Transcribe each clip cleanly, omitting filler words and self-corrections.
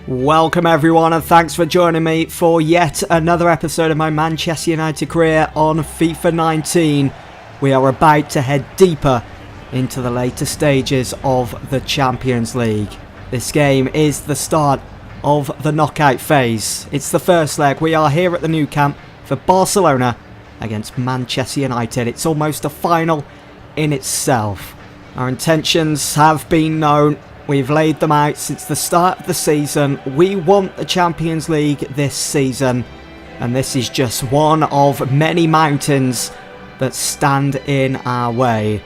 Welcome everyone, and thanks for joining me for yet another episode of my Manchester United career on FIFA 19. We are about to head deeper into the later stages of the Champions League. This game is the start of the knockout phase. It's the first leg. We are here at the Nou Camp for Barcelona against Manchester United. It's almost a final in itself. Our intentions have been known. We've laid them out since the start of the season. We want the Champions League this season, and this is just one of many mountains that stand in our way.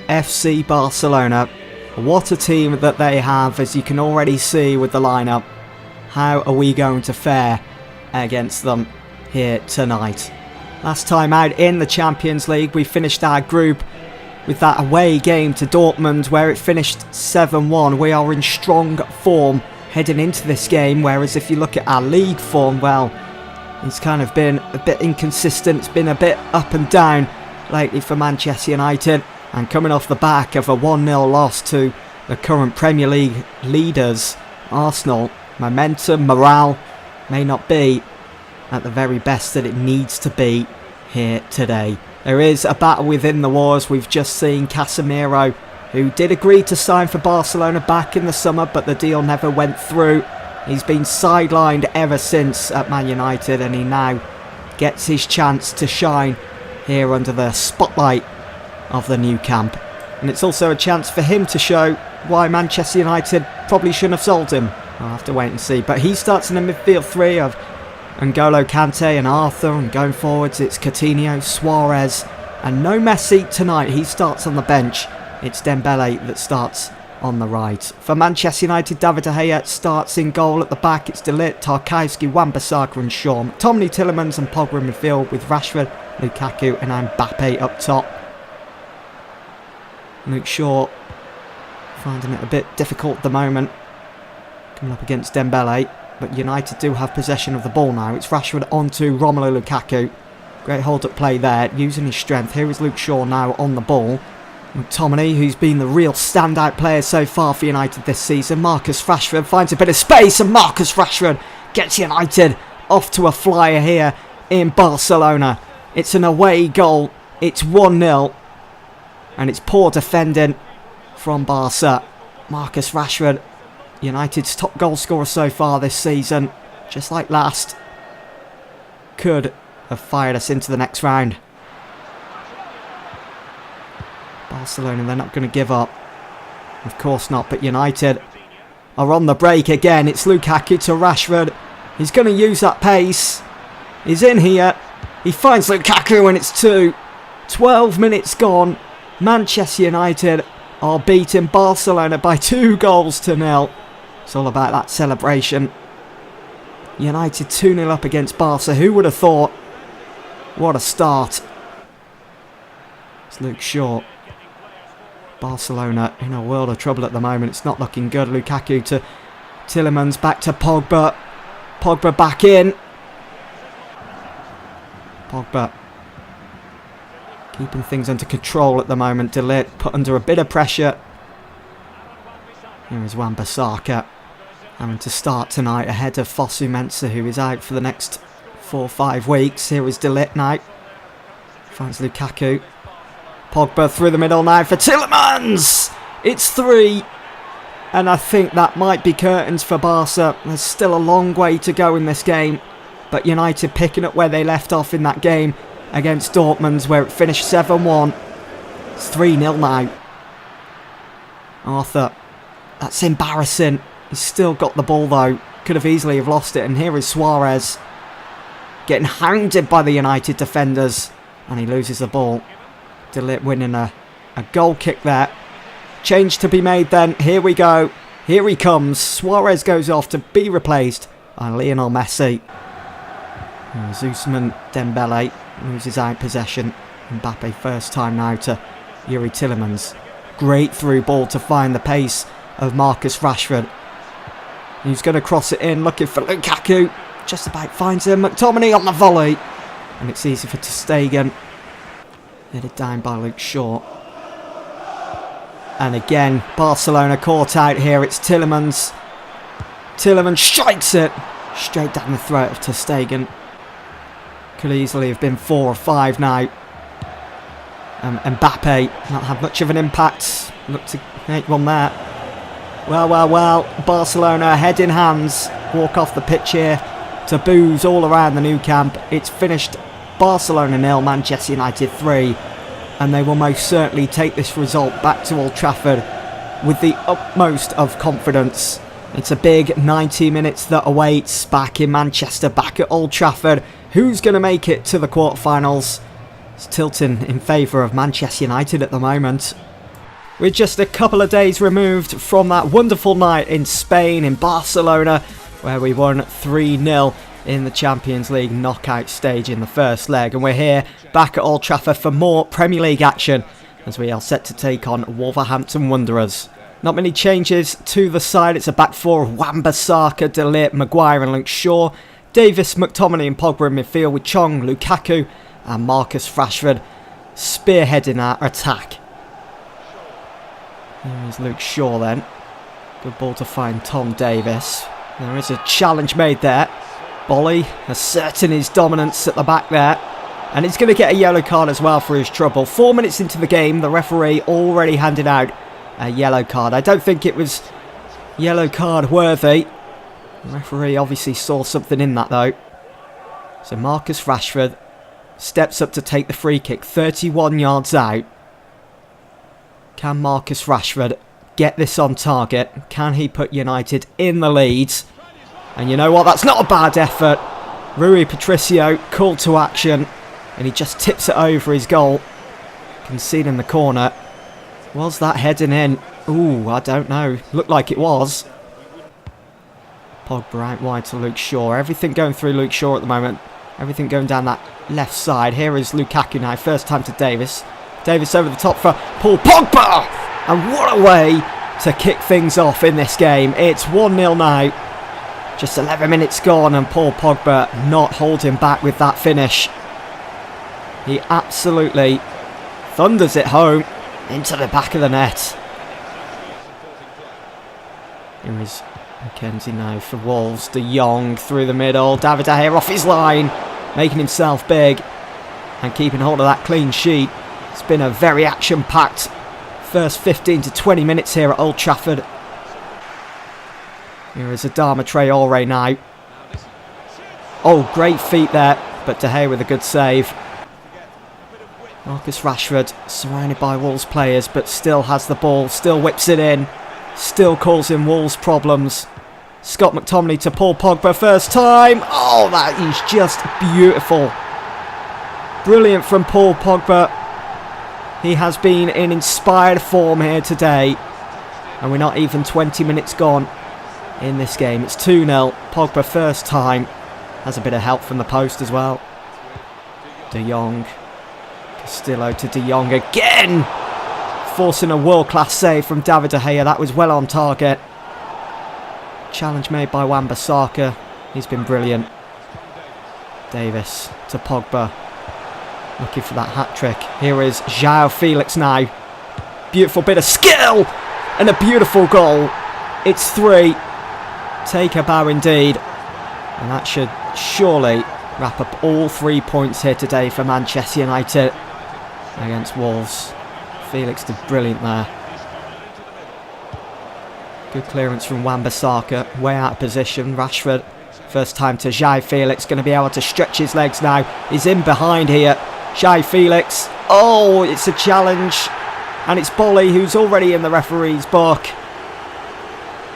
FC Barcelona, what a team that they have, as you can already see with the lineup. How are we going to fare against them here tonight? Last time out in the Champions League, we finished our group with that away game to Dortmund where it finished 7-1. We are in strong form heading into this game, whereas if you look at our league form, well, it's kind of been a bit inconsistent. It's been a bit up and down lately for Manchester United, and coming off the back of a 1-0 loss to the current Premier League leaders, Arsenal, momentum, morale may not be at the very best that it needs to be here today. There is a battle within the walls. We've just seen Casemiro, who did agree to sign for Barcelona back in the summer, but the deal never went through. He's been sidelined ever since at Man United, and he now gets his chance to shine here under the spotlight of the Nou Camp. And it's also a chance for him to show why Manchester United probably shouldn't have sold him. I'll have to wait and see. But he starts in the midfield three of N'Golo Kante and Arthur, and going forwards it's Coutinho, Suarez, and no Messi tonight. He starts on the bench. It's Dembele that starts on the right. For Manchester United, David De Gea starts in goal. At the back it's De Ligt, Tarkowski, Wan-Bissaka and Shaw. McTominay, Tielemans and Pogba in midfield with Rashford, Lukaku and Mbappe up top. Luke Shaw finding it a bit difficult at the moment, coming up against Dembele. But United do have possession of the ball now. It's Rashford onto Romelu Lukaku. Great hold-up play there, using his strength. Here is Luke Shaw now on the ball. McTominay, who's been the real standout player so far for United this season. Marcus Rashford finds a bit of space, and Marcus Rashford gets United off to a flyer here in Barcelona. It's an away goal. It's 1-0. And it's poor defending from Barca. Marcus Rashford, United's top goal scorer so far this season, just like last, could have fired us into the next round. Barcelona, they're not going to give up. Of course not, but United are on the break again. It's Lukaku to Rashford. He's going to use that pace. He's in here. He finds Lukaku and it's 2. 12 minutes gone. Manchester United are beating Barcelona by 2-0. It's all about that celebration. United 2-0 up against Barca. Who would have thought? What a start. It's Luke Shaw. Barcelona in a world of trouble at the moment. It's not looking good. Lukaku to Tielemans, back to Pogba. Pogba back in. Pogba keeping things under control at the moment. De Ligt put under a bit of pressure. Here is Wan-Bissaka having to start tonight ahead of Fosu Mensah, who is out for the next 4 or 5 weeks. Here is De Ligt now. Finds Lukaku. Pogba through the middle now for Tielemans. It's 3. And I think that might be curtains for Barca. There's still a long way to go in this game. But United picking up where they left off in that game against Dortmund, where it finished 7-1. It's 3-0 now. Arthur. That's embarrassing. He's still got the ball though. Could have easily have lost it. And here is Suarez getting hounded by the United defenders. And he loses the ball. De Ligt winning a goal kick there. Change to be made then. Here we go. Here he comes. Suarez goes off to be replaced by Lionel Messi. Ousmane Dembele loses out possession. Mbappe first time now to Yuri Tielemans. Great through ball to find the pace of Marcus Rashford. He's going to cross it in, looking for Lukaku. Just about finds him. McTominay on the volley. And it's easy for ter Stegen. Headed down by Luke Shaw. And again, Barcelona caught out here. It's Tielemans. Tielemans strikes it straight down the throat of ter Stegen. Could easily have been 4 or 5 now. Mbappe not had much of an impact. Look to make one there. Well. Barcelona head in hands. Walk off the pitch here. Taboos all around the new camp. It's finished Barcelona 0, Manchester United 3. And they will most certainly take this result back to Old Trafford with the utmost of confidence. It's a big 90 minutes that awaits back in Manchester, back at Old Trafford. Who's going to make it to the quarterfinals? It's tilting in favour of Manchester United at the moment. We're just a couple of days removed from that wonderful night in Spain, in Barcelona, where we won 3-0 in the Champions League knockout stage in the first leg. And we're here back at Old Trafford for more Premier League action as we are set to take on Wolverhampton Wanderers. Not many changes to the side. It's a back four of Wan-Bissaka, De Ligt, Maguire and Luke Shaw. Davis, McTominay and Pogba in midfield with Chong, Lukaku and Marcus Rashford spearheading our attack. There's Luke Shaw then. Good ball to find Tom Davis. There is a challenge made there. Bolly asserting his dominance at the back there. And he's going to get a yellow card as well for his trouble. 4 minutes into the game, the referee already handed out a yellow card. I don't think it was yellow card worthy. The referee obviously saw something in that though. So Marcus Rashford steps up to take the free kick 31 yards out. Can Marcus Rashford get this on target? Can he put United in the lead? And you know what? That's not a bad effort. Rui Patricio called to action. And he just tips it over his goal. Conceding the corner. Was that heading in? Ooh, I don't know. Looked like it was. Pogba out wide to Luke Shaw. Everything going through Luke Shaw at the moment. Everything going down that left side. Here is Lukaku now. First time to Davis. Davis over the top for Paul Pogba. And what a way to kick things off in this game. It's 1-0 now. Just 11 minutes gone and Paul Pogba not holding back with that finish. He absolutely thunders it home into the back of the net. Here is Mackenzie now for Wolves. De Jong through the middle. David De Gea off his line. Making himself big. And keeping hold of that clean sheet. It's been a very action-packed first 15 to 20 minutes here at Old Trafford. Here is Adama Traore now. Oh, great feet there. But De Gea with a good save. Marcus Rashford surrounded by Wolves players but still has the ball, still whips it in, still causing Wolves problems. Scott McTominay to Paul Pogba first time. Oh, that is just beautiful. Brilliant from Paul Pogba. He has been in inspired form here today. And we're not even 20 minutes gone in this game. It's 2-0. Pogba first time. Has a bit of help from the post as well. De Jong. Castillo to De Jong again, forcing a world-class save from David De Gea. That was well on target. Challenge made by Wan-Bissaka. He's been brilliant. Davis to Pogba, looking for that hat-trick. Here is João Felix now. Beautiful bit of skill and a beautiful goal. It's 3. Take a bow indeed. And that should surely wrap up all 3 points here today for Manchester United against Wolves. Felix did brilliant there. Good clearance from Wan-Bissaka. Way out of position. Rashford. First time to João Felix. Going to be able to stretch his legs now. He's in behind here. João Felix. Oh, it's a challenge. And it's Bolly who's already in the referee's book.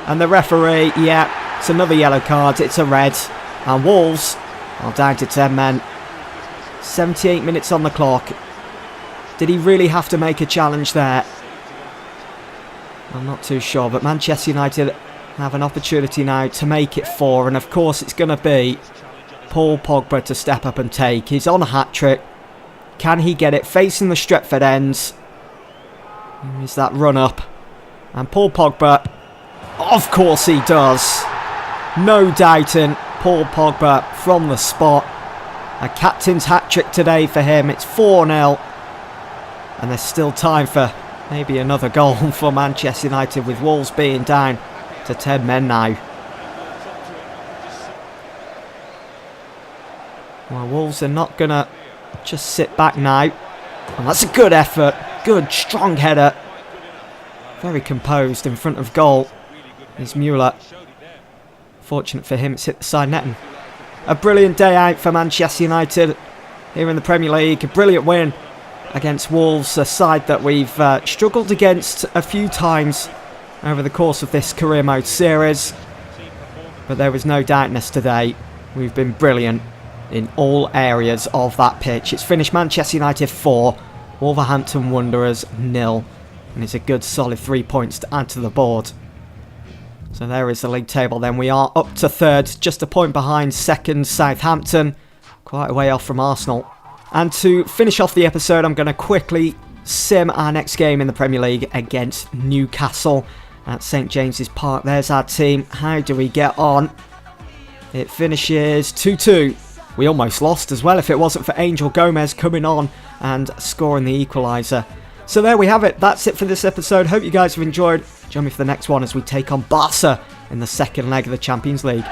And the referee, yeah, it's another yellow card. It's a red. And Wolves are down to 10 men. 78 minutes on the clock. Did he really have to make a challenge there? I'm not too sure, but Manchester United have an opportunity now to make it 4, and of course it's going to be Paul Pogba to step up and take. He's on a hat-trick. Can he get it? Facing the Stretford ends. Is that run-up? And Paul Pogba, of course he does. No doubting Paul Pogba from the spot. A captain's hat-trick today for him. It's 4-0. And there's still time for maybe another goal for Manchester United, with Wolves being down to 10 men now. Well, Wolves are not going to just sit back now. And that's a good effort. Good, strong header. Very composed in front of goal is Müller. Fortunate for him, it's hit the side netting. A brilliant day out for Manchester United here in the Premier League. A brilliant win against Wolves, a side that we've struggled against a few times over the course of this career mode series. But there was no doubtness today. We've been brilliant in all areas of that pitch. It's finished Manchester United 4, Wolverhampton Wanderers 0. And it's a good solid 3 points to add to the board. So there is the league table then. We are up to third, just a point behind second Southampton. Quite a way off from Arsenal. And to finish off the episode, I'm going to quickly sim our next game in the Premier League against Newcastle at St James's Park. There's our team. How do we get on? It finishes 2-2. We almost lost as well if it wasn't for Angel Gomez coming on and scoring the equaliser. So there we have it. That's it for this episode. Hope you guys have enjoyed. Join me for the next one as we take on Barca in the second leg of the Champions League.